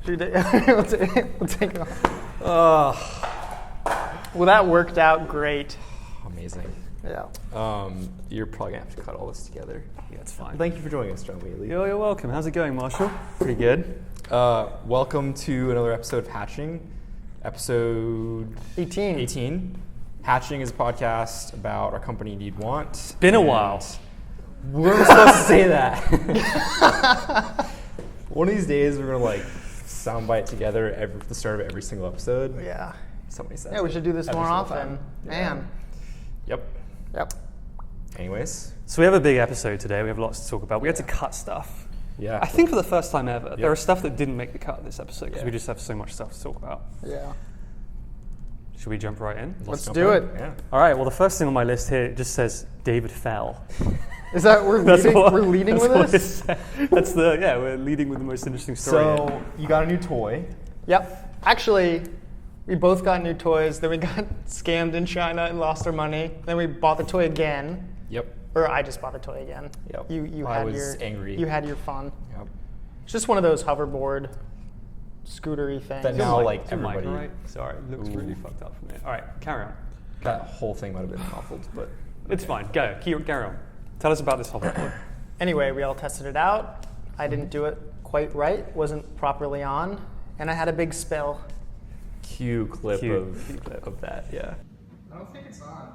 We'll take it off. Well, that worked out great. Amazing. Yeah. You're probably gonna have to cut all this together. Yeah, it's fine. Thank you for joining us, John Wheatley. You're welcome. How's it going, Marshall? Pretty good. Welcome to another episode of Hatching, episode 18. Hatching is a podcast about our company Need Want. Been a while. We're supposed to say that. One of these days, we're gonna soundbite together at the start of every single episode. Yeah. Somebody says. Yeah, we should do this more often. Man. Yep. Anyways. So we have a big episode today. We have lots to talk about. We had to cut stuff. Yeah. I think for the first time ever, there are stuff that didn't make the cut this episode because we just have so much stuff to talk about. Yeah. Should we jump right in? Let's do it. Yeah. All right. Well, the first thing on my list here just says David fell. Is that we're leading with this? We're leading with the most interesting story. So you got a new toy. Yep. Actually, we both got new toys. Then we got scammed in China and lost our money. Then we bought the toy again. Yep. Or I just bought the toy again. Yep. I was angry. You had your fun. Yep. It's just one of those hoverboard, scootery things. That now Is your mic everybody. right? Sorry, it looks really fucked up from there. All right, carry on. That whole thing might have been muffled, but It's fine. Go. Carry on. Tell us about this hoverboard. Anyway, we all tested it out. I didn't do it quite right. Wasn't properly on, and I had a big spill. cue clip Cue of that. Yeah. I don't think it's on.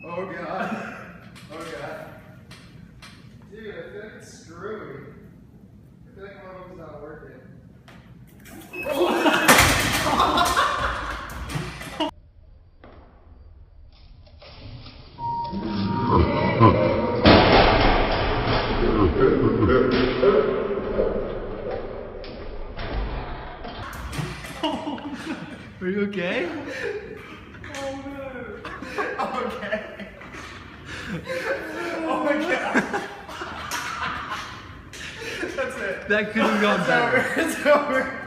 Oh god. Oh god. Dude, I feel like it's screwed. I feel like one of them's not working. Are you okay? Oh no. Okay. Oh my god. That's it. That could have gone better. It's over.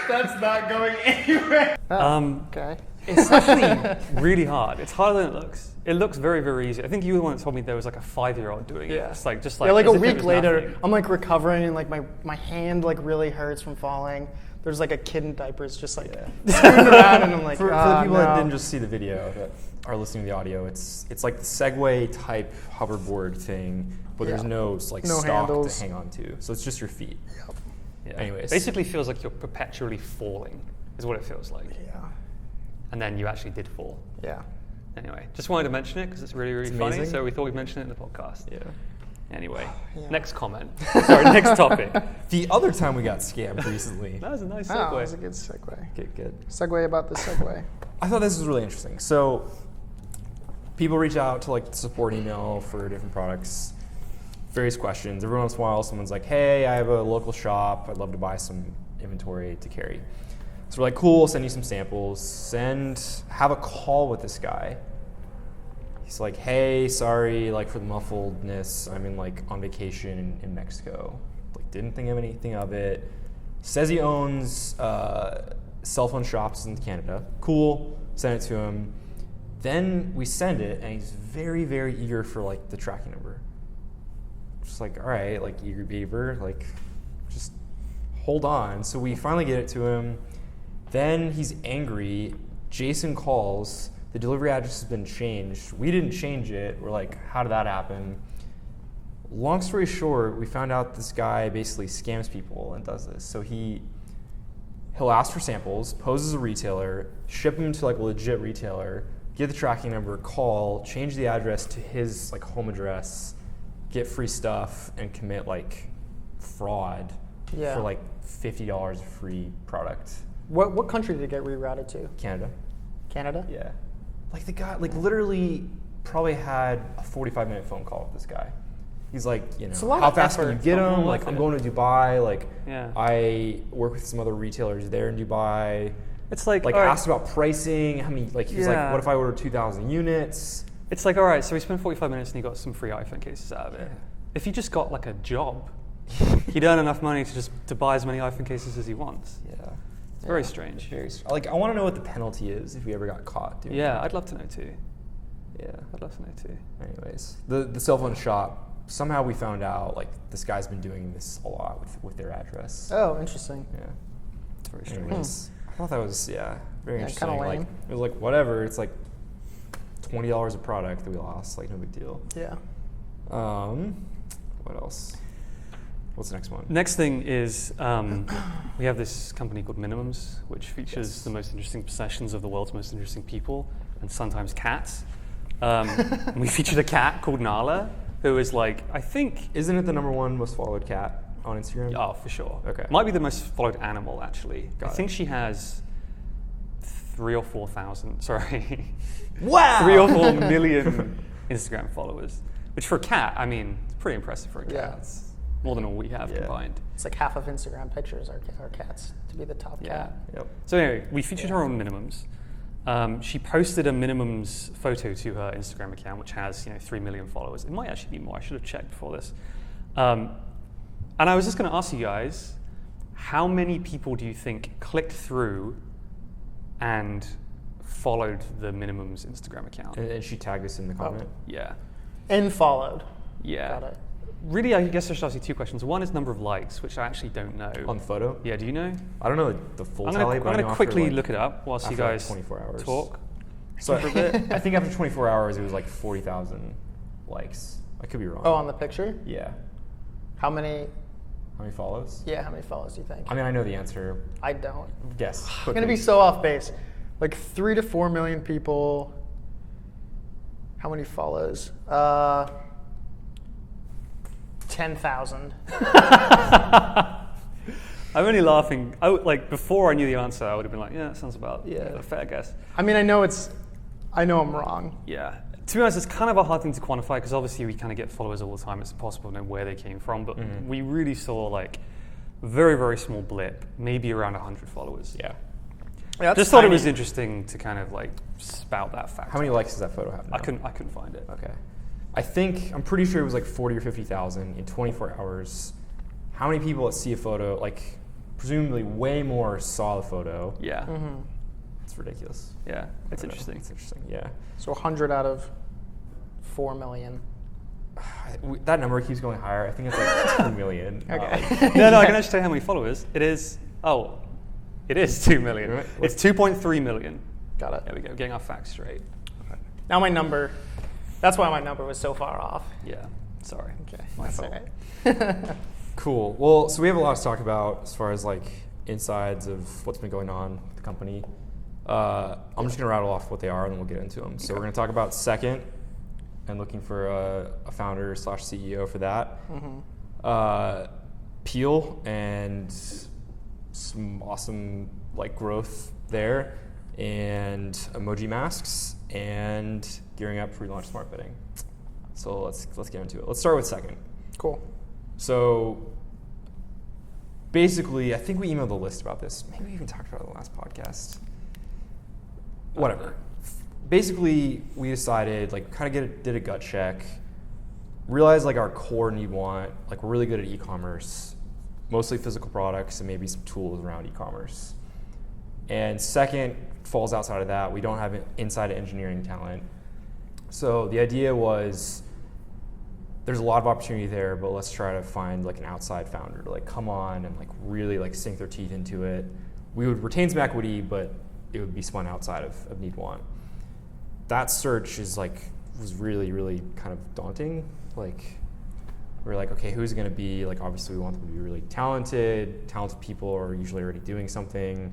That's not going anywhere. Okay. It's actually really hard. It's harder than it looks. It looks very, very easy. I think you were the one that told me there was like a 5-year-old doing it. Yeah. It's like Yeah, like as a if it week was later, nothing. I'm like recovering and like my hand like really hurts from falling. There's like a kid in diapers just like scooting around and I'm like, For the people that no. didn't just see the video, that are listening to the audio, it's like the Segway type hoverboard thing, but there's no No stock handles. to hang on to. So it's just your feet. Yeah. Anyways. Basically feels like you're perpetually falling, is what it feels like. Yeah. And then you actually did fall. Yeah. Anyway, just wanted to mention it because it's really, really funny. amazing. So we thought we'd mention it in the podcast. Yeah. Anyway, Yeah. next comment. Sorry, next topic. The other time we got scammed recently. That was a nice Oh, segue. that's a good segue. Good. Segue about the segue. I thought this was really interesting. So people reach out to the support email for different products, various questions. Every once in a while, someone's like, hey, I have a local shop. I'd love to buy some inventory to carry. So we're like, cool, send you some samples. Have a call with this guy. He's like, hey, sorry, for the muffledness. I'm in on vacation in Mexico. Didn't think of anything of it. Says he owns cell phone shops in Canada. Cool, send it to him. Then we send it, and he's very, very eager for the tracking number. Just all right, eager beaver, just hold on. So we finally get it to him. Then he's angry. Jason calls. The delivery address has been changed. We didn't change it. We're like, how did that happen? Long story short, we found out this guy basically scams people and does this. So he'll ask for samples, pose as a retailer, ship them to a legit retailer, get the tracking number, call, change the address to his home address, get free stuff, and commit fraud Yeah. for $50 free product. What country did it get rerouted to? Canada. Canada? Yeah. The guy literally probably had a 45-minute phone call with this guy. He's like, a lot how of fast can you effort. get Something them? like I'm it. going to Dubai. Yeah. I work with some other retailers there in Dubai. It's all right, Asked about pricing. How many? He's Yeah. what if I order 2,000 units? It's all right, so we spent 45 minutes and he got some free iPhone cases out of it. Yeah. If he just got a job, he'd earn enough money to buy as many iPhone cases as he wants. Yeah. It's very strange. I want to know what the penalty is if we ever got caught doing Yeah, that. I'd love to know too. Yeah. I'd love to know too. Anyways, the cell phone shop somehow we found out like this guy's been doing this a lot with their address. Oh, interesting. Yeah. It's very strange. Anyways, I thought that was very Yeah, interesting. kinda Like lame. it was like whatever. It's like $20 a product that we lost. Like no big deal. Yeah. What else? What's the next one? Next thing is we have this company called Minimums, which features the most interesting possessions of the world's most interesting people, and sometimes cats. We featured a cat called Nala, who is like, I think... Isn't it the #1 most followed cat on Instagram? Oh, for sure. Okay. Might be the most followed animal, actually. Got I think it. she has 3 or 4,000, sorry. Wow! 3 or 4 million Instagram followers, which for a cat, I mean, it's pretty impressive for a cat. Yeah. It's more than all we have combined. It's like half of Instagram pictures are cats to be the top cat. Yep. So anyway, we featured her on Minimums. She posted a Minimums photo to her Instagram account, which has 3 million followers. It might actually be more. I should have checked before this. And I was just going to ask you guys, how many people do you think clicked through and followed the Minimums Instagram account? And she tagged us in the comment. Yeah. And followed. Yeah. Got it. Really, I guess I should ask you 2 questions. One is number of likes, which I actually don't know. On the photo? Yeah, do you know? I don't know the full I'm tally, but I going know to after, quickly like, look it up whilst you after, like, guys 24 hours. talk. So I think after 24 hours, it was like 40,000 likes. I could be wrong. Oh, on the picture? Yeah. How many? How many follows? Yeah, how many follows do you think? I mean, I know the answer. I don't. Guess. I'm gonna be so off base. Like 3 to 4 million people. How many follows? 10,000. I'm only laughing. Before I knew the answer, I would have been like, yeah, that sounds about a fair guess. I mean, I know I'm wrong. Yeah. To be honest, it's kind of a hard thing to quantify because obviously we kind of get followers all the time. It's impossible to know where they came from, but we really saw like very, very small blip, maybe around 100 followers. Yeah. Yeah, Just thought it was interesting to kind of like spout that fact. How many likes does that photo have now? I couldn't find it. Okay. I'm pretty sure it was like 40 or 50,000 in 24 hours. How many people that see a photo, like presumably way more saw the photo? Yeah. It's ridiculous. Yeah. It's I don't know. interesting. It's interesting, yeah. So 100 out of 4 million. That number keeps going higher. I think it's like 2 million. Okay. No, I can actually tell you how many followers. It is 2 million. Right. It's 2.3 million. Got it. There we go, getting our facts straight. Now my number. That's why my number was so far off. Yeah, sorry. Okay. My That's fault. all right. Cool. Well, so we have a lot to talk about as far as like insides of what's been going on with the company. I'm just going to rattle off what they are and then we'll get into them. So we're going to talk about Second and looking for a founder / CEO for that. Peel and some awesome like growth there, and emoji masks, and gearing up for relaunch smart bidding. So let's get into it. Let's start with Second. Cool. So basically, I think we emailed the list about this. Maybe we even talked about it in the last podcast. Whatever. Basically, we decided, like, kind of did a gut check, realized like our core need want, like we're really good at e-commerce, mostly physical products and maybe some tools around e-commerce. And Second falls outside of that. We don't have inside engineering talent. So the idea was, there's a lot of opportunity there, but let's try to find like an outside founder to like come on and like really like sink their teeth into it. We would retain some equity, but it would be spun outside of need want. That search was really, really kind of daunting. Like we're like, okay, who's it gonna be? Like obviously we want them to be really talented. Talented people are usually already doing something.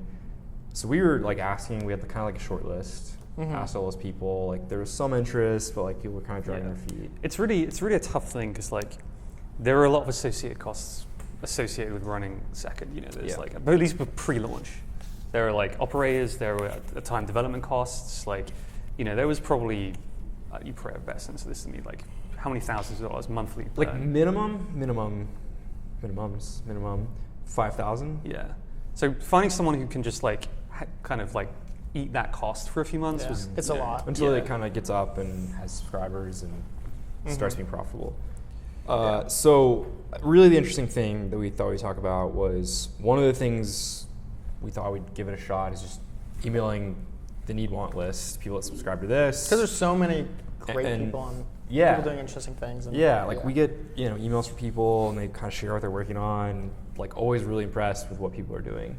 So we were like asking, we had kind of like a short list. Asked all those people, like there was some interest, but like people were kind of dragging their feet. It's really a tough thing because like there are a lot of associated costs associated with running Second. You know, there's like, but at least with pre-launch, there are like operators, there were at the time development costs. Like, you know, there was probably you probably have a better sense of this than me. Like, how many thousands of dollars monthly? Like minimums, 5,000. Yeah. So finding someone who can just like kind of like eat that cost for a few months was It's a lot. Until it kind of gets up and has subscribers and starts being profitable. So really the interesting thing that we thought we'd talk about was one of the things we thought we'd give it a shot is just emailing the need want list, people that subscribe to this. Because there's so many great people on Yeah. People doing interesting things. And, Yeah, like we get emails from people and they kind of share what they're working on. Like always really impressed with what people are doing.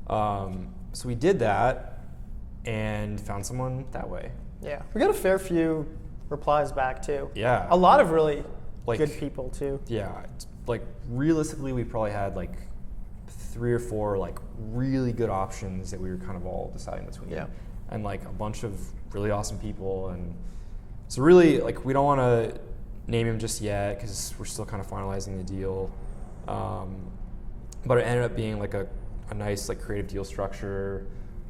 So we did that and found someone that way. Yeah, we got a fair few replies back too. Yeah. A lot of really Like- good people too. Yeah, like realistically, we probably had like 3 or 4 like really good options that we were kind of all deciding between. Yeah. And like a bunch of really awesome people, and so really like we don't want to name him just yet because we're still kind of finalizing the deal. But it ended up being like a nice like creative deal structure.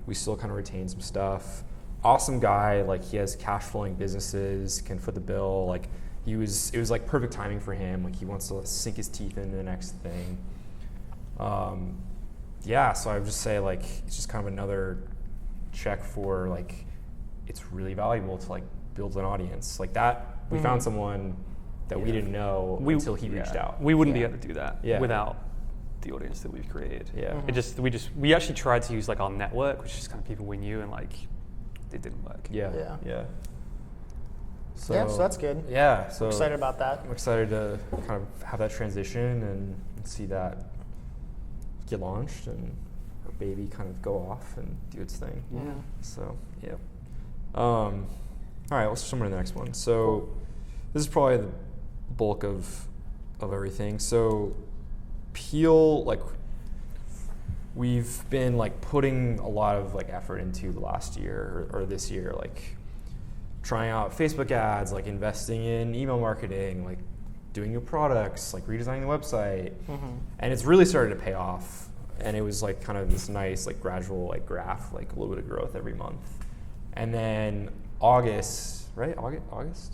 We still kind of retained some stuff. Awesome guy, like he has cash flowing businesses, can foot the bill. Like it was like perfect timing for him. Like he wants to sink his teeth into the next thing. Yeah, so I would just say like it's just kind of another check for like it's really valuable to like build an audience like that. We found someone that we didn't know until he reached out. We wouldn't be able to do that Yeah. without the audience that we've created. Yeah. We actually tried to use like our network, which is kind of people we knew, and like it didn't work. Yeah. So, Yeah, so that's good. Yeah, so Excited about that. I'm excited to kind of have that transition and see that get launched and our baby kind of go off and do its thing. Yeah. So yeah. All right, let's jump into the next one. So this is probably the bulk of everything. So Peel, like we've been like putting a lot of like effort into the last year or this year, like trying out Facebook ads, like investing in email marketing, like doing new products, like redesigning the website, and it's really started to pay off. And it was like kind of this nice like gradual like graph, like a little bit of growth every month. And then August, right? August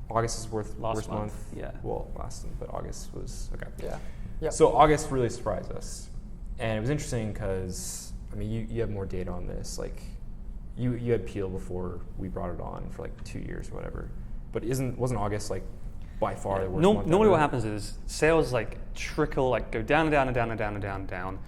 is worst month. Yeah. Well, last month, but August was okay. Yeah. Yep. So August really surprised us, and it was interesting because I mean you have more data on this. Like you had Peel before we brought it on for like 2 years or whatever, but wasn't August like by far the worst month Normally ever? what happens is sales like trickle, like go down and down and down and down and down and down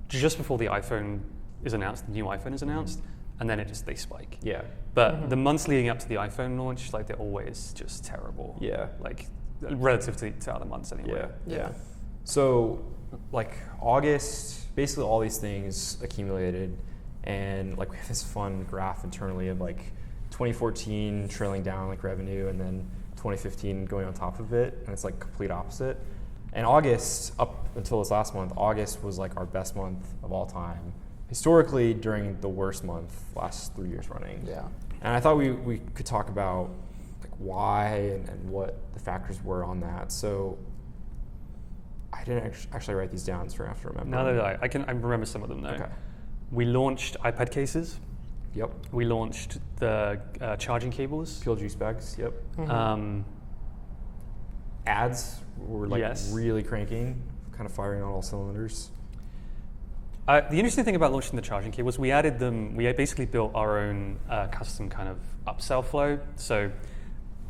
just before the iPhone is announced, the new iPhone is announced, and then they spike. Yeah. But the months leading up to the iPhone launch, like they're always just terrible. Yeah. Like relative to other months anyway. Yeah. So like August, basically all these things accumulated, and like we have this fun graph internally of like 2014 trailing down like revenue, and then 2015 going on top of it, and it's like complete opposite. And August, up until this last month, August was like our best month of all time. Historically, during the worst month, last 3 years running. Yeah. And I thought we could talk about like why and what the factors were on that. So I didn't actually write these down, so I have to remember. Now that I remember some of them though. Okay. We launched iPad cases. Yep. We launched the charging cables. Peel juice bags. Yep. Ads were like Yes. really cranking, kind of firing on all cylinders. The interesting thing about launching the charging cables, we added them. We basically built our own custom kind of upsell flow. So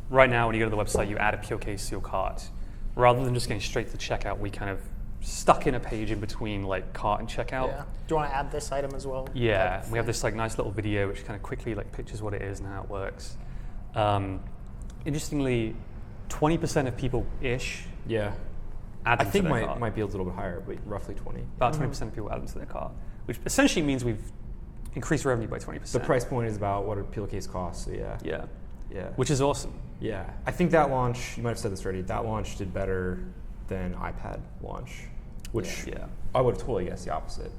right now, when you go to the website, you add a Peel case to your cart. Rather than just going straight to checkout, we kind of stuck in a page in between like cart and checkout. Yeah. Do you want to add this item as well? Yeah, Like, we have this like nice little video which kind of quickly like pictures what it is and how it works. Interestingly, 20% of people-ish Yeah. add I them think to their cart. might be a little bit higher, but roughly 20. About 20% of people add them to their cart, which essentially means we've increased revenue by 20%. The price point is about what a Peel case costs. So yeah. Yeah, Yeah. which is awesome. Yeah. I think that launch, you might have said this already, that launch did better than iPad launch, which Yeah. I would have totally guessed the opposite.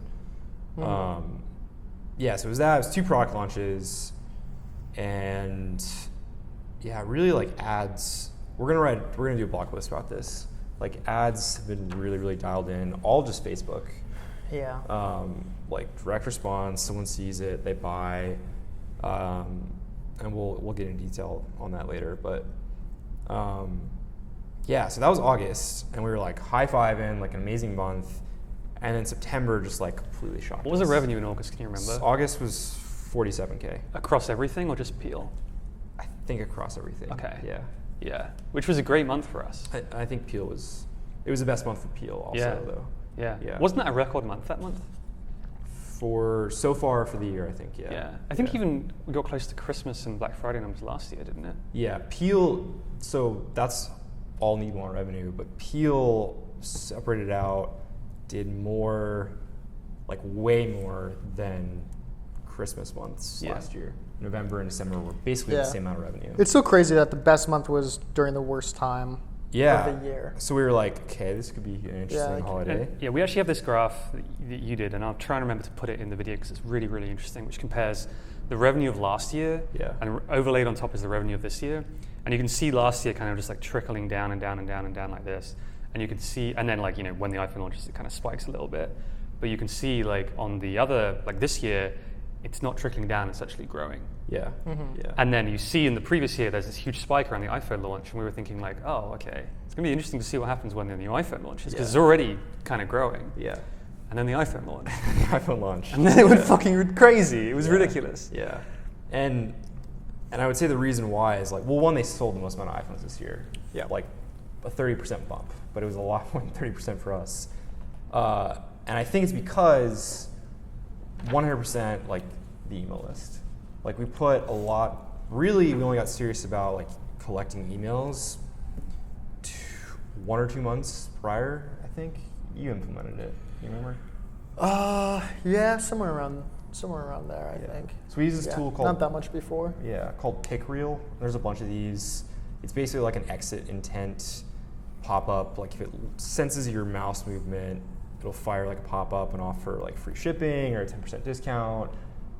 Yeah, so it was 2 product launches, and yeah, really like ads. We're gonna do a blog post about this. Like ads have been really, really dialed in, all just Facebook. Yeah. Like direct response, someone sees it, they buy, and we'll get into detail on that later. But yeah, so that was August, and we were like high-fiving, like an amazing month, and then September just like completely shocked What was the us. revenue in August? Can you remember? So August was 47K. Across everything or just Peel? I think across everything. Okay. Yeah. Yeah, which was a great month for us. I think Peel it was the best month for Peel also, Yeah. though. Yeah. Yeah. Wasn't that a record month that month? so far for the year, I think, yeah. Yeah. I think even we got close to Christmas and Black Friday numbers last year, didn't it? Yeah, Peel, so that's all Need One revenue, but Peel separated out, did more, like way more than Christmas months last year. November and December were basically the same amount of revenue. It's so crazy that the best month was during the worst time of the year. So we were like, okay, this could be an interesting holiday. We actually have this graph that you did, and I'll try and remember to put it in the video because it's really, really interesting, which compares the revenue of last year and overlaid on top is the revenue of this year. And you can see last year kind of just like trickling down and down and down and down like this. And you can see, and then like, when the iPhone launches, it kind of spikes a little bit. But you can see like on the other, like this year, it's not trickling down, it's actually growing. Yeah. And then you see in the previous year, there's this huge spike around the iPhone launch, and we were thinking like, oh, okay, it's gonna be interesting to see what happens when the new iPhone launches, because it's already kind of growing. Yeah. And then the iPhone launched. iPhone launched. And then it went fucking crazy. It was ridiculous. Yeah. And I would say the reason why is like, well, one, they sold the most amount of iPhones this year. Yeah. Like a 30% bump, but it was a lot more than 30% for us. And I think it's because 100% like the email list. Like we put a lot, really we only got serious about like collecting emails 1 or 2 months prior, I think. You implemented it, you remember? Yeah, somewhere around there, I think. So we use this tool called, not that much before. Yeah, called Pick Reel. There's a bunch of these. It's basically like an exit intent pop-up. Like if it senses your mouse movement, it'll fire like a pop-up and offer like free shipping or a 10% discount.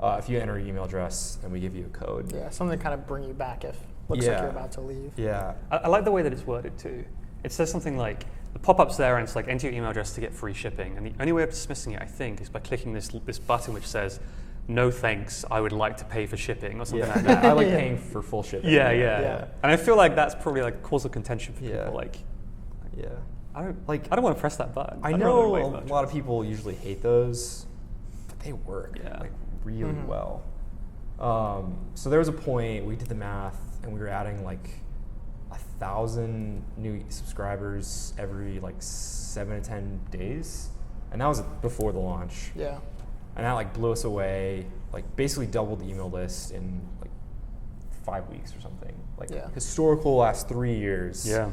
If you enter your email address and we give you a code. Yeah, something to kind of bring you back if looks like you're about to leave. Yeah. I like the way that it's worded too. It says something like, the pop-up's there and it's like, enter your email address to get free shipping. And the only way of dismissing it, I think, is by clicking this button which says, no thanks, I would like to pay for shipping or something like that. I like paying for full shipping. Yeah. And I feel like that's probably like cause of contention for people. Like, I don't want to press that button. I know a lot of people usually hate those, but they work like really well. So there was a point, we did the math, and we were adding like 1,000 new subscribers every like 7 to 10 days. And that was before the launch. Yeah. And that like blew us away, like basically doubled the email list in like 5 weeks or something. Like historical last 3 years. Yeah.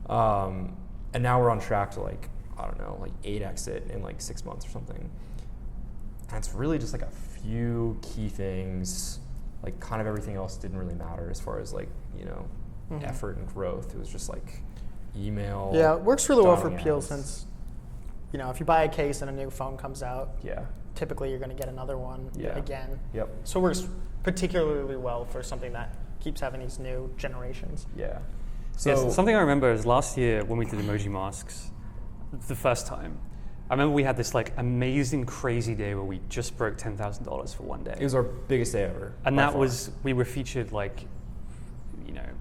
And now we're on track to like, I don't know, like 8x it in like 6 months or something. And it's really just like a few key things, like kind of everything else didn't really matter as far as like, effort and growth. It was just like email. Yeah, it works really well for dialing Peel ads. since, if you buy a case and a new phone comes out, Yeah. typically you're going to get another one again. Yep. So it works particularly well for something that keeps having these new generations. Yeah. So something I remember is last year when we did emoji masks, the first time, I remember we had this like amazing, crazy day where we just broke $10,000 for one day. It was our biggest day ever. And that was, we were featured like,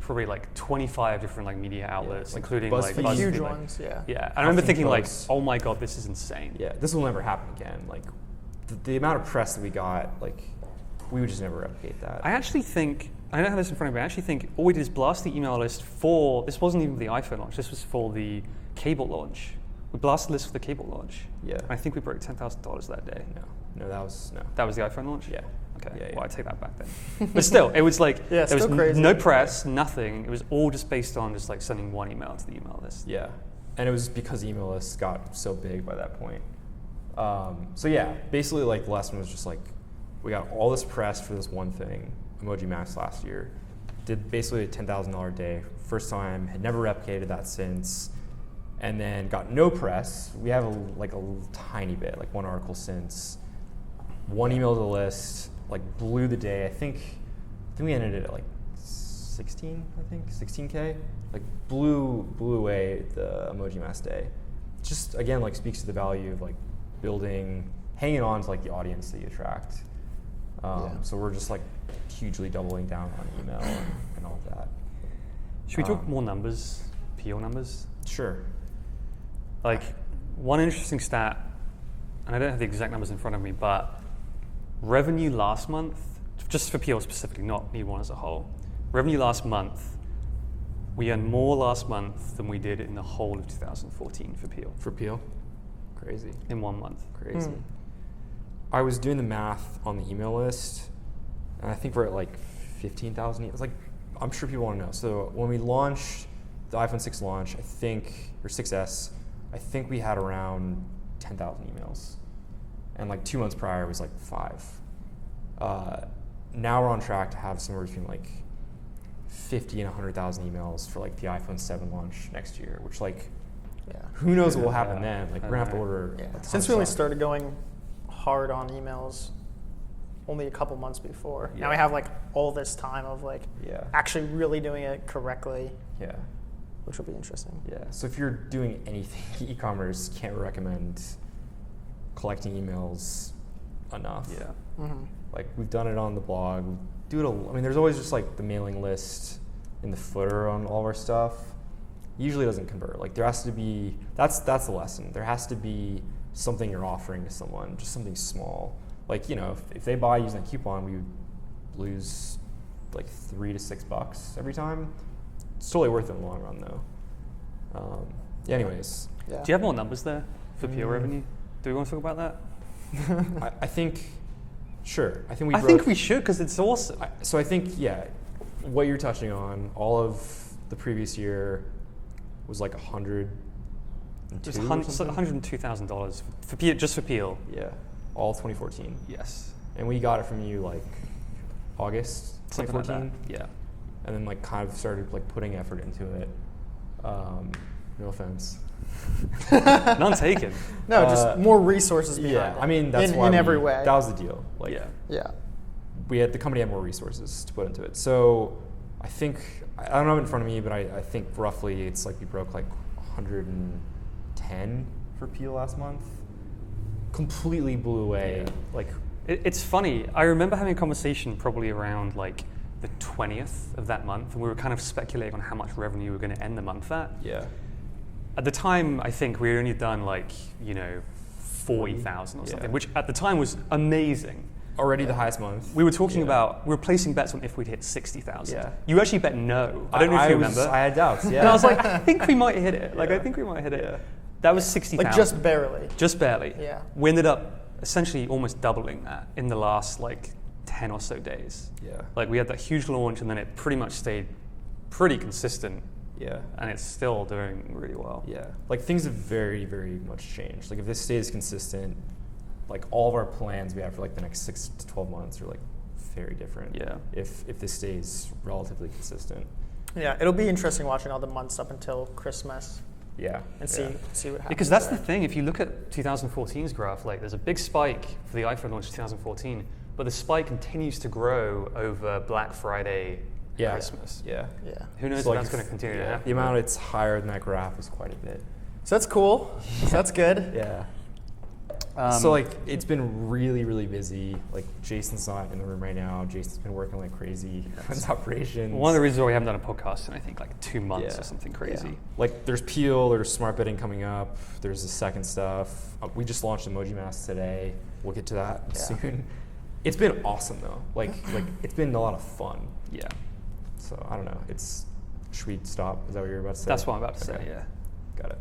probably like 25 different like media outlets, like including BuzzFeed. like The BuzzFeed, huge like- ones, yeah. Yeah, I remember thinking like, Post. oh my God, this is insane. Yeah, this will never happen again. Like the amount of press that we got, like we would just never replicate that. I actually think, I don't have this in front of me, I actually think all we did is blast the email list for, this wasn't even the iPhone launch, this was for the cable launch. We blasted the list for the cable launch. Yeah. And I think we broke $10,000 that day. No, that was no. That was the iPhone launch? Yeah. Okay, Yeah, well I take that back then. But still, it was like, there was still crazy. no press, nothing. It was all just based on just like sending one email to the email list. Yeah, and it was because email lists got so big by that point. So yeah, basically like the lesson was just like, we got all this press for this one thing, Emoji Max last year. Did basically a $10,000 day, first time, had never replicated that since, and then got no press. We have a tiny bit, like one article since, one email to the list, like blew the day. I think we ended it at like 16K, like blew away the Emoji Mask day. Just again, like speaks to the value of like building, hanging on to like the audience that you attract. So we're just like hugely doubling down on email and all of that. Should we talk more numbers, PO numbers? Sure. Like one interesting stat, and I don't have the exact numbers in front of me, but revenue last month, just for PO specifically, not Need One as a whole, revenue last month, we earned more last month than we did in the whole of 2014 for PO. For Peel? Crazy. In 1 month. Crazy. I was doing the math on the email list, and I think we're at like 15,000 emails. Like, I'm sure people want to know. So when we launched the iPhone 6 launch, I think, or 6S, I think we had around 10,000 emails. And like 2 months prior, it was like 5. Now we're on track to have somewhere between like 50 and 100,000 emails for like the iPhone 7 launch next year, which like, who knows what will happen then? Like, we're gonna have to order. a ton Since of we only stuff. started going hard on emails only a couple months before, now we have like all this time of like actually really doing it correctly. Yeah. Which will be interesting. Yeah. So if you're doing anything e-commerce, can't recommend collecting emails enough. Yeah. Mm-hmm. Like, we've done it on the blog. We do it. I mean, there's always just like the mailing list in the footer on all of our stuff. Usually doesn't convert. Like, there has to be. That's the lesson. There has to be something you're offering to someone, just something small. Like, you know, if they buy using a coupon, we would lose like $3 to $6 every time. It's totally worth it in the long run, though. Anyways. Yeah. Do you have more numbers there for PL revenue? Do we want to talk about that? I think, sure. I think we. I think we should, because it's awesome. So I think, what you're touching on, all of the previous year was like $102,000. It was $102,000 for PL, just for PL. Yeah, all 2014. Yes. And we got it from you like August Something like 2014. that. Yeah. And then like kind of started like putting effort into it. No offense. None taken. No, just more resources behind Yeah, it. I mean that's why in every way. That was the deal. Like, Yeah. the company had more resources to put into it. So I think, I don't have it in front of me, but I think roughly it's like we broke like 110 for Peel last month. Completely blew away. Yeah. Like, It's funny. I remember having a conversation probably around like the 20th of that month, and we were kind of speculating on how much revenue we were going to end the month at. yeah. At the time, I think we had only done like, 40,000 or something, which at the time was amazing. Already the highest month. We were talking about, we were placing bets on if we'd hit 60,000. Yeah. You actually bet no. I don't know if you remember. I had doubts, yeah. And I was like, I think we might hit it. Like, I think we might hit it. Yeah. That was 60,000. Like just barely. Just barely. Yeah. We ended up essentially almost doubling that in the last like 10 or so days. Yeah. Like, we had that huge launch, and then it pretty much stayed pretty consistent, Yeah. and it's still doing really well. Yeah. Like, things have very, very much changed. Like, if this stays consistent, like all of our plans we have for like the next 6 to 12 months are like very different. Yeah. If this stays relatively consistent. Yeah, it'll be interesting watching all the months up until Christmas Yeah. and see what happens. Because that's the there. thing, if you look at 2014's graph, like there's a big spike for the iPhone launch in 2014, but the spike continues to grow over Black Friday, Yeah. Christmas. Yeah. Yeah. Who knows So, if like, that's going to continue to The happen. amount it's higher than that graph is quite a bit. So that's cool. So that's good. Yeah. So like it's been really, really busy. Like Jason's not in the room right now. Jason's been working like crazy on his operations. One of the reasons why we haven't done a podcast in I think like 2 months Yeah. or something crazy. Yeah. Like there's Peel, there's smart bidding coming up, there's the second stuff. We just launched Emoji Masks today. We'll get to that soon. It's been awesome though. Like it's been a lot of fun. Yeah. So I don't know. Should we stop? Is that what you're about to say? That's what I'm about to Okay. say, yeah. Got it.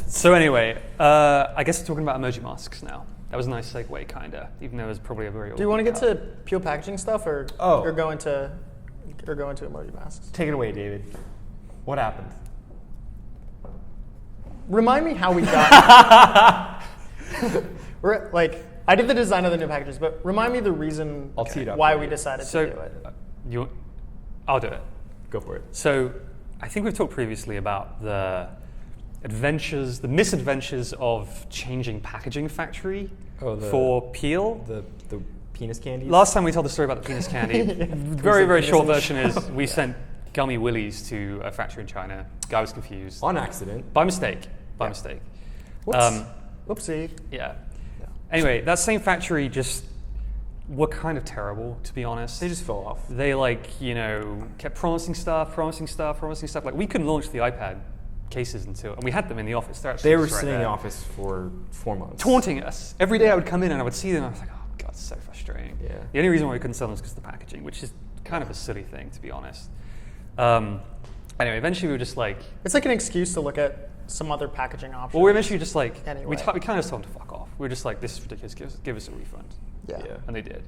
So anyway, I guess we're talking about emoji masks now. That was a nice segue, kinda, even though it was probably a very Do you want to get to Peel packaging stuff or go into emoji masks? Take it away, David. What happened? Remind me how we got. We're like I did the design of the new packages, but remind me the reason I'll tee it up why for we you. decided So, to do it. I'll do it. Go for it. So, I think we've talked previously about the misadventures of changing packaging factory for Peel. The penis candies. Last time we told the story about the penis candy. Very, very short version is we sent gummy willies to a factory in China. Guy was confused. On accident. By mistake. By Yeah. mistake. Whoops. Whoopsie. Yeah. Anyway, that same factory just were kind of terrible, to be honest. They just fell off. They kept promising stuff. Like we couldn't launch the iPad cases and we had them in the office. They were sitting in the office for 4 months. taunting us. Every day I would come in and I would see them and I was like, oh God, it's so frustrating. Yeah. The only reason why we couldn't sell them is because of the packaging, which is kind of a silly thing, to be honest. Anyway, eventually we were just like, It's like an excuse to look at some other packaging options. well, we eventually just like, Anyway. we kind of just told them to fuck off. We're just like, this is ridiculous. Give us a refund. Yeah. And they did.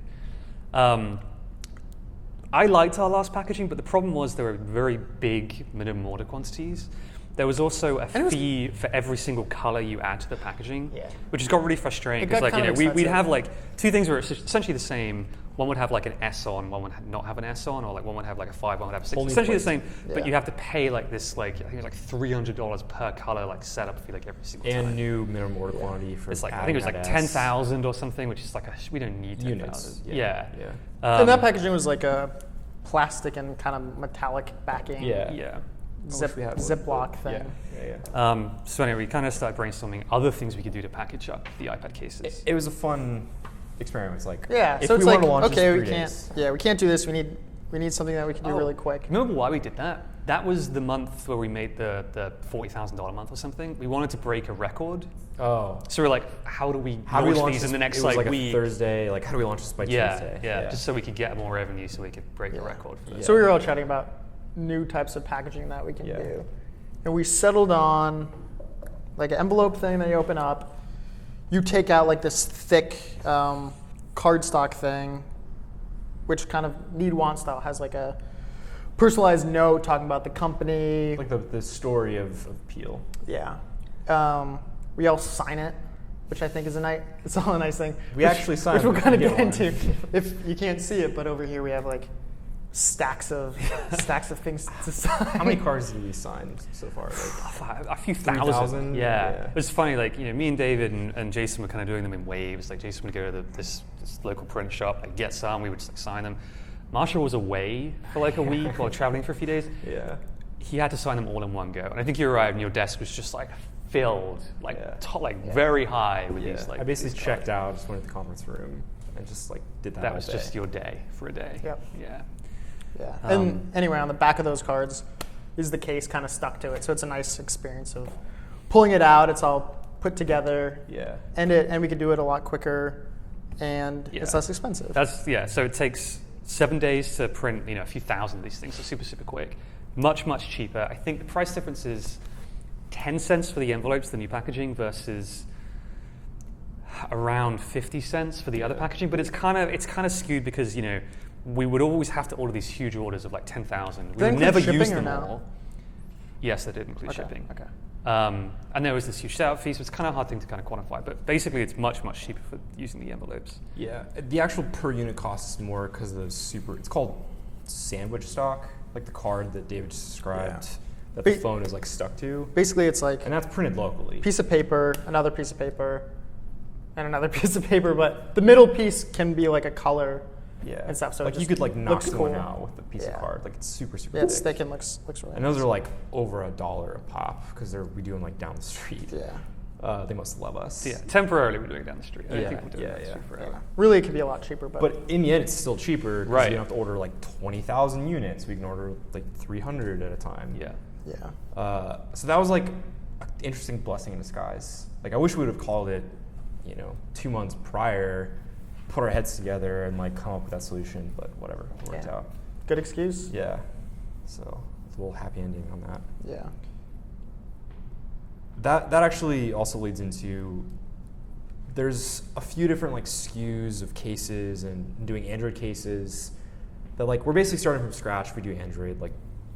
I liked our last packaging, but the problem was there were very big minimum order quantities. There was also a fee for every single color you add to the packaging, which has got really frustrating. Because we'd have like 2 things where it's essentially the same. One would have like an S on, one would not have an S on, or like one would have like a 5, one would have a 6. Essentially the same, but you have to pay like this, like I think it's like $300 per color, like setup fee, like every single time. And new minimum order quantity for it's like I think it was like 10,000 or something, which is like we don't need 10,000. And that packaging was like a plastic and kind of metallic backing. Ziploc thing. So anyway, we kind of started brainstorming other things we could do to package up the iPad cases. It was a fun experiment. It's like so it's like okay, we can't do this. We need something that we can do really quick. Remember why we did that? That was the month where we made the $40,000 month or something. We wanted to break a record. Oh. So we're like, how do we launch these in the next like week? A Thursday. Like, how do we launch this by Tuesday? Yeah, just so we could get more revenue, so we could break a record for this. So we were all chatting about new types of packaging that we can do, and we settled on like an envelope thing that you open up. You take out like this thick cardstock thing, which kind of need-want style has like a personalized note talking about the company. Like the story of Peel. Yeah. We all sign it, which I think is it's all a nice thing. We actually signed it. Which we'll kind of get into if you can't see it, but over here we have like stacks of things to sign. How many cards did we sign so far? Like, a few thousand. Yeah. It was funny, like, me and David and Jason were kind of doing them in waves. Like, Jason would go to this local print shop, like, get some, we would just like, sign them. Marshall was away for like a week or traveling for a few days. Yeah. He had to sign them all in one go. And I think you arrived and your desk was just like filled, like very high with these like. I basically checked out, just went to the conference room and just like did that. That was just your day for a day. Yep. Yeah. Yeah. And anyway, on the back of those cards is the case kind of stuck to it. So it's a nice experience of pulling it out. It's all put together. Yeah. And we could do it a lot quicker, and it's less expensive. So it takes 7 days to print, a few thousand of these things. So super, super quick. Much, much cheaper. I think the price difference is 10 cents for the envelopes, the new packaging, versus around 50 cents for the other packaging. But it's kind of skewed because, we would always have to order these huge orders of like 10,000. We would never use them all. Yes, they did include shipping. Okay. And there was this huge setup fee, so it's kind of hard thing to kind of quantify. But basically, it's much, much cheaper for using the envelopes. Yeah, the actual per unit cost is more because of the it's called sandwich stock, like the card that David just described, that the phone is like stuck to. Basically, it's like, and that's printed locally. Piece of paper, another piece of paper, and another piece of paper, but the middle piece can be like a color. And stuff. So like you could like knock someone out with a piece of card. Like it's super, super. Yeah, it's thick and looks really. And those are like over $1 a pop because we do them like down the street. Yeah. They must love us. Yeah. Temporarily we're doing it down the street. I don't think we'll do it down the street forever. Really, it could be a lot cheaper, but in the end, it's still cheaper because you don't have to order like 20,000 units. We can order like 300 at a time. Yeah. So that was like an interesting blessing in disguise. Like I wish we would have called it, 2 months prior. Put our heads together and like come up with that solution, but whatever, it worked out. Good excuse. Yeah. So it's a little happy ending on that. Yeah. That actually also leads into there's a few different like SKUs of cases and doing Android cases that like we're basically starting from scratch. We do Android, like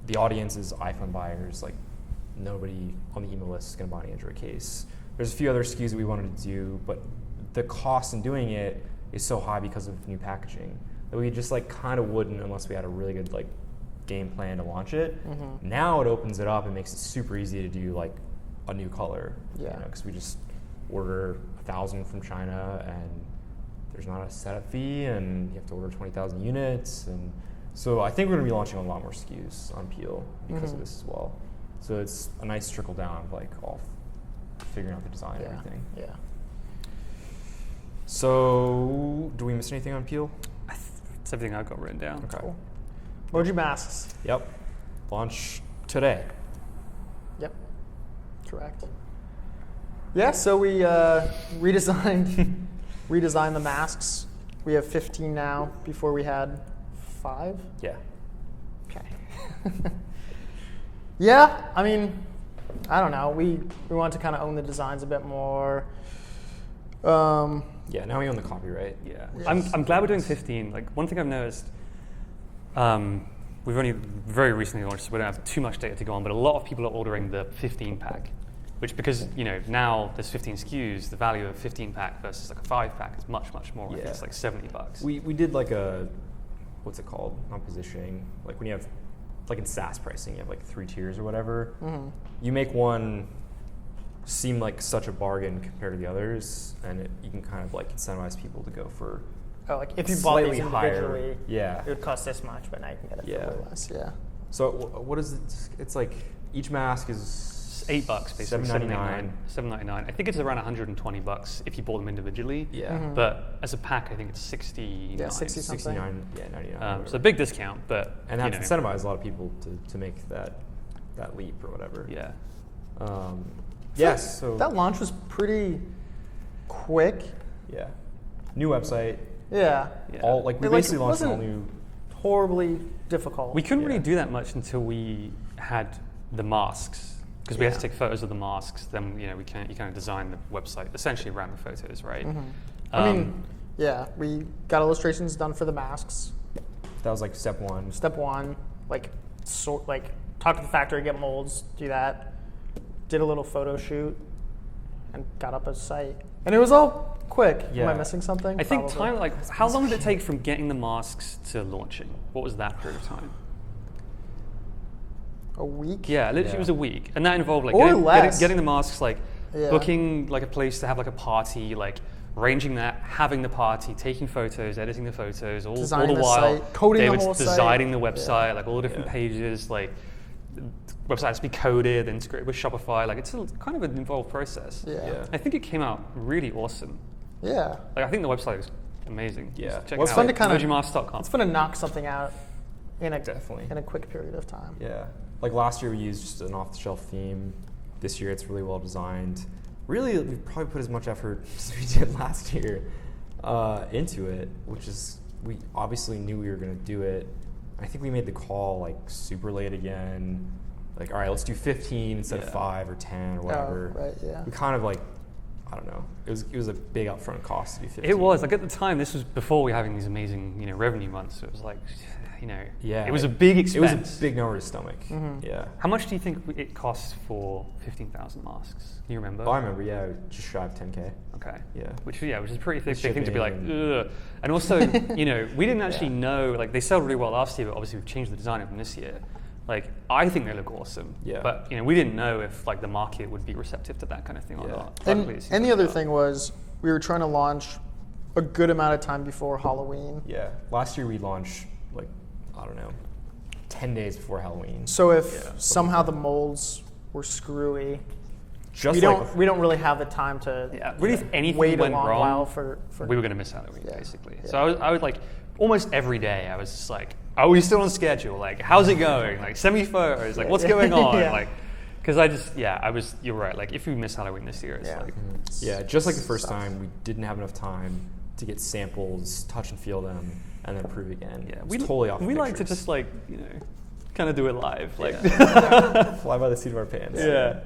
the audience is iPhone buyers, like nobody on the email list is gonna buy an Android case. There's a few other SKUs that we wanted to do, but the cost in doing it is so high because of new packaging that we just like kind of wouldn't unless we had a really good like game plan to launch it. Mm-hmm. Now it opens it up and makes it super easy to do like a new color. Yeah. Because we just order 1,000 from China and there's not a setup fee and you have to order 20,000 units. And so I think we're going to be launching a lot more SKUs on Peel because of this as well. So it's a nice trickle down of like all figuring out the design and everything. Yeah. So, do we miss anything on Peel? It's everything I've got written down. Okay. Cool. Emoji masks. Yep. Launch today. Yep. Correct. Yeah, so we redesigned the masks. We have 15 now. Before we had 5. Yeah. Okay. Yeah, I mean, I don't know. We want to kind of own the designs a bit more. Yeah, now we own the copyright. Yeah. Yes. I'm glad we're doing 15. Like, one thing I've noticed, we've only very recently launched, so we don't have too much data to go on, but a lot of people are ordering the 15 pack, which because, now there's 15 SKUs, the value of 15 pack versus like a 5 pack is much, much more. I think it's like $70. We did like a, what's it called? Not positioning. Like when you have, like in SaaS pricing, you have like 3 tiers or whatever. Mm-hmm. You make one seem like such a bargain compared to the others, and you can kind of like incentivize people to go for Oh, like if you bought these slightly higher. individually, Yeah. it would cost this much, but now you can get it for Yeah. way less. Yeah. So what is it? It's like each mask is $8 basically. $7.99. $7.99. I think it's around $120 if you bought them individually. Yeah. Mhm. But as a pack, I think it's 69. Yeah, 60 something. 69, yeah, 99. So a big discount, but and that incentivizes a lot of people to make that leap or whatever. Yeah. Yes. So That launch was pretty quick. yeah, new website. Yeah. Yeah. All like we It, like, basically launched an all wasn't- new. Horribly difficult. We couldn't really Yeah. do that much until we had the masks, because we had to Yeah. take photos of the masks. Then you kind of design the website essentially around the photos, right? Mhm. I mean, yeah, we got illustrations done for the masks. That was like step one. Step one, talk to the factory, get molds, do that. Did a little photo shoot, and got up a site. And it was all quick. Am Yeah. I missing something? I think Probably. how long did it take from getting the masks to launching? What was that period of time? A week. Yeah, literally Yeah. it was a week, and that involved like Or less. getting the masks, like Yeah. booking like a place to have like a party, like arranging that, having the party, taking photos, editing the photos, all Designing the the while site, coding the David's whole site. designing the website, like all the different Yeah. pages, like the website has to be coded, integrated with Shopify. Like it's kind of an involved process. Yeah. Yeah. I think it came out really awesome. Yeah. Like I think the website was amazing. Yeah. Just check Well, it it's out. fun to kinda- emojimasks.com. It's fun to knock something out in a Definitely. in a quick period of time. Yeah. Like last year we used just an off-the-shelf theme. This year it's really well designed. Really, we probably put as much effort as we did last year into it, which is we obviously knew we were going to do it. I think we made the call like super late again. Like, all right, let's do 15 instead of Yeah. 5 or 10 or whatever. Oh, right. Yeah. We kind of like, I don't know. It was a big upfront cost to do 15. It was like at the time. This was before we were having these amazing, revenue months. So it was like, Yeah. it was a big It expense. was a big number to stomach. Mhm. Yeah. How much do you think it costs for 15,000 masks? Can you remember? Oh, I remember. Yeah, just shy of 10K. Okay. Yeah. Which is a pretty big With thing to be like, shipping ugh. And also, we didn't actually Yeah. know, like they sold really well last year, but obviously we've changed the design of them this year. Like, I think they look awesome. Yeah. But, we didn't know if like the market would be receptive to that kind of thing or Yeah. not. And, Luckily, it seems and the like other they are. thing was we were trying to launch a good amount of time before Halloween. Yeah. Last year we launched like, I don't know, 10 days before Halloween. So if Yeah, somehow the molds were screwy, Just we like don't really have the time to Yeah, really, if anything wait went a long wrong, while for we were going to miss Halloween, Yeah. basically. Yeah. So I was like, almost every day, I was just like, are we still on schedule? Like, how's it going? Like, send me photos. Like, what's going on? Yeah. Like, because you're right. Like, if we miss Halloween this year, it's Yeah. like, Yeah, just like the first Sucks. time, we didn't have enough time to get samples, touch and feel them, and then approve again. yeah, It's totally off. we the like to pictures. just like, kind of do it live. Like, fly by the seat of our pants. yeah.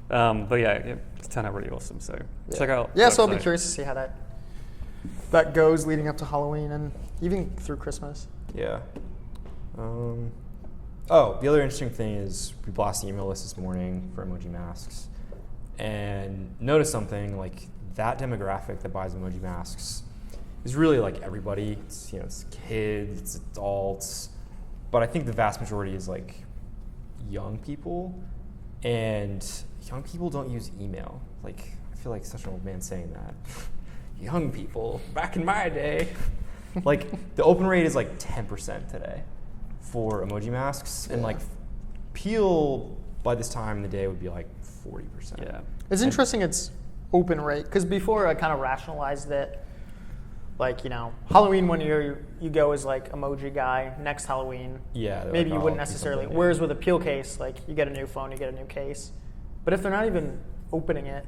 But yeah, it turned out really awesome. So check out. Yeah, the so I'll be website. curious to see how that goes leading up to Halloween and even through Christmas. Yeah. Oh, the other interesting thing is we blasted the email list this morning for emoji masks, and noticed something like that demographic that buys emoji masks is really like everybody. It's it's kids, it's adults, but I think the vast majority is like young people, and young people don't use email. Like I feel like such an old man saying that. Young people, back in my day. Like the open rate is like 10% today for emoji masks, and like Peel by this time in the day would be like 40%. Yeah. It's interesting it's open rate, because before I kind of rationalized it. Like, Halloween one year you go as like emoji guy, next Halloween Yeah. they're maybe like, you "Oh, wouldn't do necessarily. something new." Whereas with a Peel case, like you get a new phone, you get a new case. But if they're not even opening it,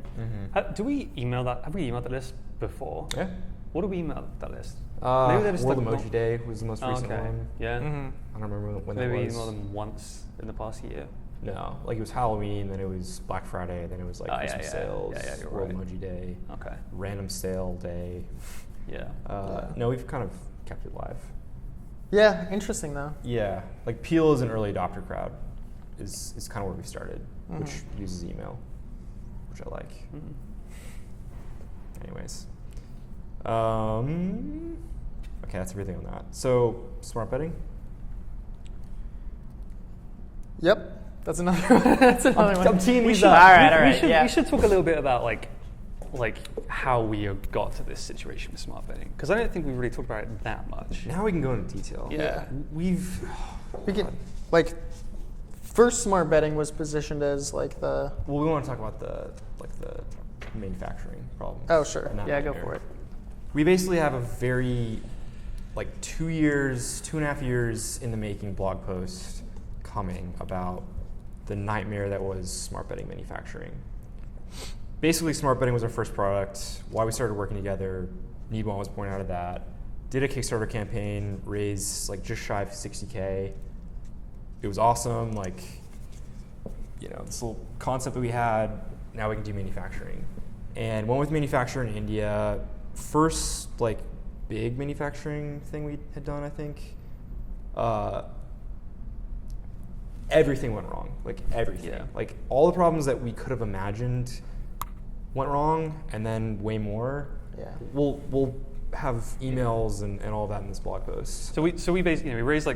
Do we email that? Have we emailed the list before? Yeah. What do we email that list? World just, Emoji Day was the most Oh, recent okay. one. Yeah. I don't remember when Maybe we that was. emailed them once in the past year. No, like it was Halloween, then it was Black Friday, then it was like Christmas sales, you're World right. Emoji Day, Okay. random sale day. Yeah. No, we've kind of kept it live. Yeah, interesting though. Yeah, like Peel is an early adopter crowd, is kind of where we started, which uses email, which I like. Anyways, okay, that's everything on that. So smart betting. Yep. That's another one. That's another one. I'm teeing these All up. right. We should talk a little bit about like how we got to this situation with smart betting, because I don't think we really talked about it that much. Now we can go into detail. Yeah. We can, like, first smart betting was positioned as like the. Well, we want to talk about the manufacturing problem. Oh, sure. and that Yeah, go nightmare. for it. We basically have a very, 2.5 years in the making blog post coming about the nightmare that was smart betting manufacturing. Basically, smart betting was our first product. Why we started working together, Nibon was born out of that. Did a Kickstarter campaign, raised just shy of $60K. It was awesome. This little concept that we had. Now we can do manufacturing, and went with manufacturer in India. First big manufacturing thing we had done, I think. Everything went wrong. Everything. Yeah. All the problems that we could have imagined went wrong, and then way more. Yeah. We'll have emails and all that in this blog post. So we basically we raised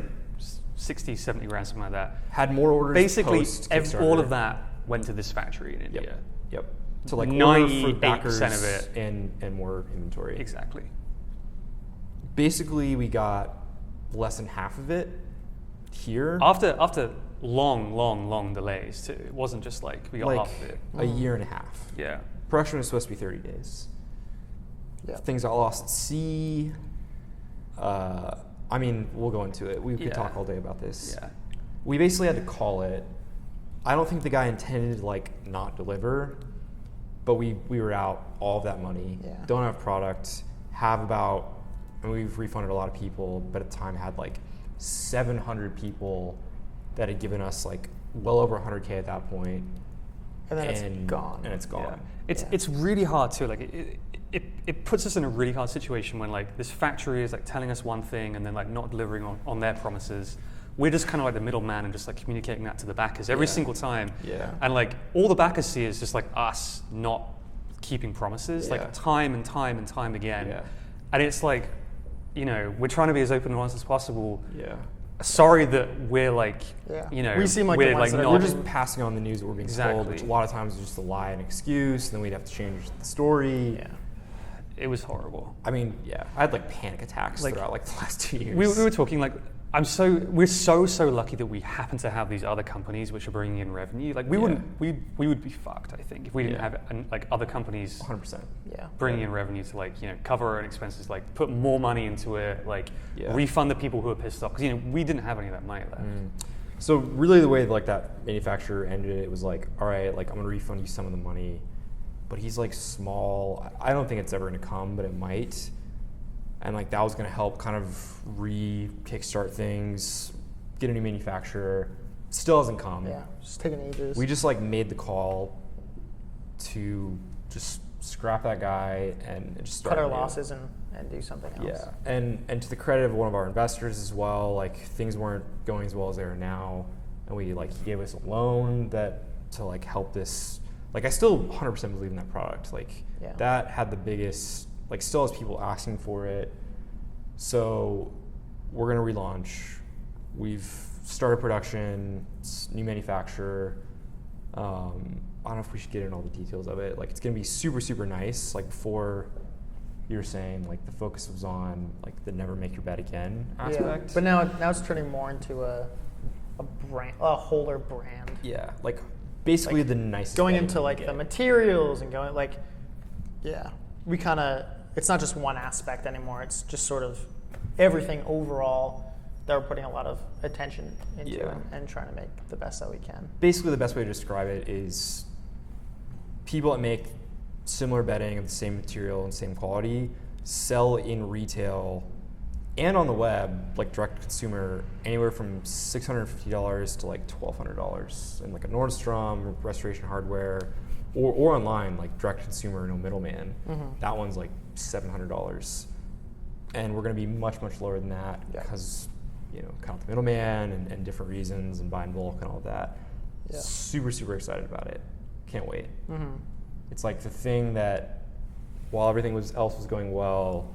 60, 70 grand, something like that. Had more orders. Basically, post all of Kickstarter. that went to this factory in India. Yep. So 98% of it. and more inventory. Exactly. Basically, we got less than half of it here. After long delays too. It wasn't just we got half of it. A year and a half. Yeah. Production was supposed to be 30 days. Yeah. Things got lost at sea. We'll go into it. We could talk all day about this. Yeah. We basically had to call it. I don't think the guy intended to not deliver, but we were out all of that money. Yeah. Don't have product. We've refunded a lot of people, but at the time had 700 people that had given us well over 100K at that point. And then it's gone. And it's gone. Yeah. It's really hard too. It puts us in a really hard situation when this factory is telling us one thing and then not delivering on their promises. We're just kind of the middleman and just communicating that to the backers every single time. Yeah. And all the backers see is just us not keeping promises time and time again. Yeah. And it's we're trying to be as open and honest as possible. Yeah. Sorry that we're we seem like we're the ones that are not We're just passing on the news that we're being told, Exactly. which a lot of times is just a lie and excuse, and then we'd have to change the story. Yeah. It was horrible. I had panic attacks throughout the last 2 years. We were talking we're so lucky that we happen to have these other companies which are bringing in revenue. We would be fucked, I think, if we didn't have other companies 100%. Yeah. bringing in revenue to cover our own expenses, put more money into it, refund the people who are pissed off, because we didn't have any of that money left. So really, the way that manufacturer ended it was all right, I'm gonna refund you some of the money, but he's small. I don't think it's ever gonna come, but it might. And that was going to help kind of kickstart things, get a new manufacturer. Still hasn't come. Yeah. Just taking ages. We just made the call to just scrap that guy and just start cut our anew. losses and do something else. Yeah, and to the credit of one of our investors as well, things weren't going as well as they are now, and we he gave us a loan to help this. I still 100% believe in that product. That had the biggest. Still has people asking for it. So we're going to relaunch. We've started production, new manufacturer. I don't know if we should get into all the details of it. It's going to be super, super nice. Before you were saying, the focus was on the never make your bet again aspect. Yeah. But now it's turning more into a brand, a wholer brand. Yeah, basically the nicest. Going betting into you can the get. materials and going we kind of, it's not just one aspect anymore. It's just sort of everything overall that we're putting a lot of attention into and trying to make the best that we can. Basically, the best way to describe it is people that make similar bedding of the same material and same quality sell in retail And on the web, like direct to consumer, anywhere from $650 to like $1,200 in like a Nordstrom, Restoration Hardware, or online, like direct to consumer, no middleman. That one's like $700. And we're going to be much, much lower than that because, cut out the middleman and different reasons and buy in bulk and all of that. Yeah. Super, super excited about it. Can't wait. It's like the thing that, while everything else was going well,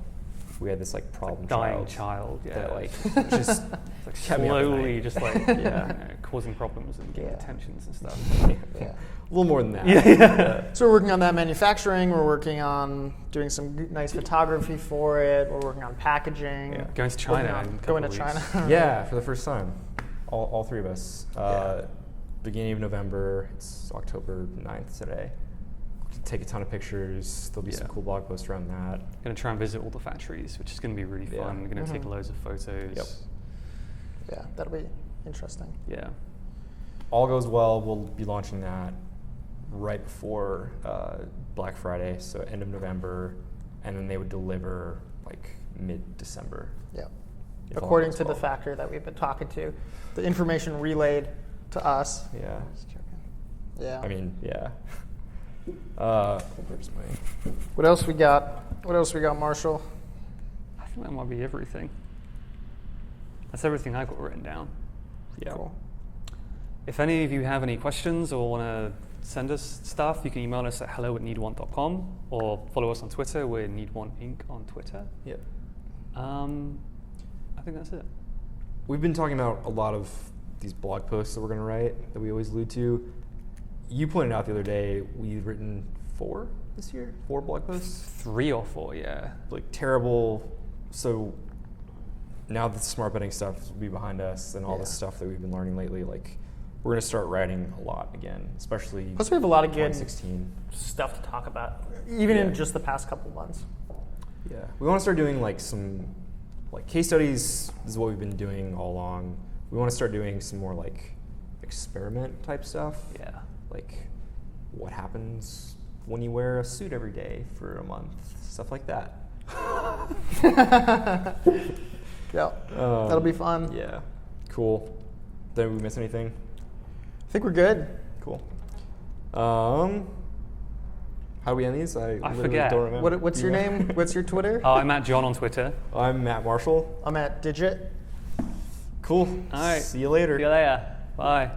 we had this like problem dying child, that like just kept me up at slowly night. just like causing problems and getting detentions and stuff. A little more than that. So we're working on that manufacturing. We're working on doing some nice photography for it. We're working on packaging. Going to China. Going to China. Yeah, for the first time, all three of us. Beginning of November. It's October 9th today. Take a ton of pictures. There'll be some cool blog posts around that. Going to try and visit all the factories, which is going to be really fun. We're going to take loads of photos. Yep. Yeah, that'll be interesting. Yeah. All goes well, we'll be launching that right before Black Friday, so end of November, and then they would deliver like mid-December. Yeah. if all According goes to the well. factory that we've been talking to, the information relayed to us. Yeah. Yeah. I mean, yeah. Where's my... What else we got? What else we got, Marshall? I think that might be everything. That's everything I got written down. Yeah. Cool. If any of you have any questions or want to send us stuff, you can email us at hello@need1.com or follow us on Twitter. We're Need1Inc. on Twitter. Yep. I think that's it. We've been talking about a lot of these blog posts that we're going to write that we always allude to. You pointed out the other day we've written 4 this year? 4 blog posts? 3 or 4, yeah. Like terrible. So now that the smart betting stuff will be behind us and all the stuff that we've been learning lately, like we're going to start writing a lot again, especially Plus, we have a lot of good 2016. stuff to talk about, even in just the past couple months. Yeah, we want to start doing like some like case studies. This is what we've been doing all along. We want to start doing some more like experiment type stuff. Yeah. Like what happens when you wear a suit every day for a month, stuff like that. Yeah, that'll be fun. Yeah, cool. Did we miss anything? I think we're good. Cool. How do we end these? I literally forget. don't remember. What's your name? What's your Twitter? I'm at John on Twitter. I'm Matt Marshall. I'm at Digit. Cool. All right. See you later. See you later. Bye.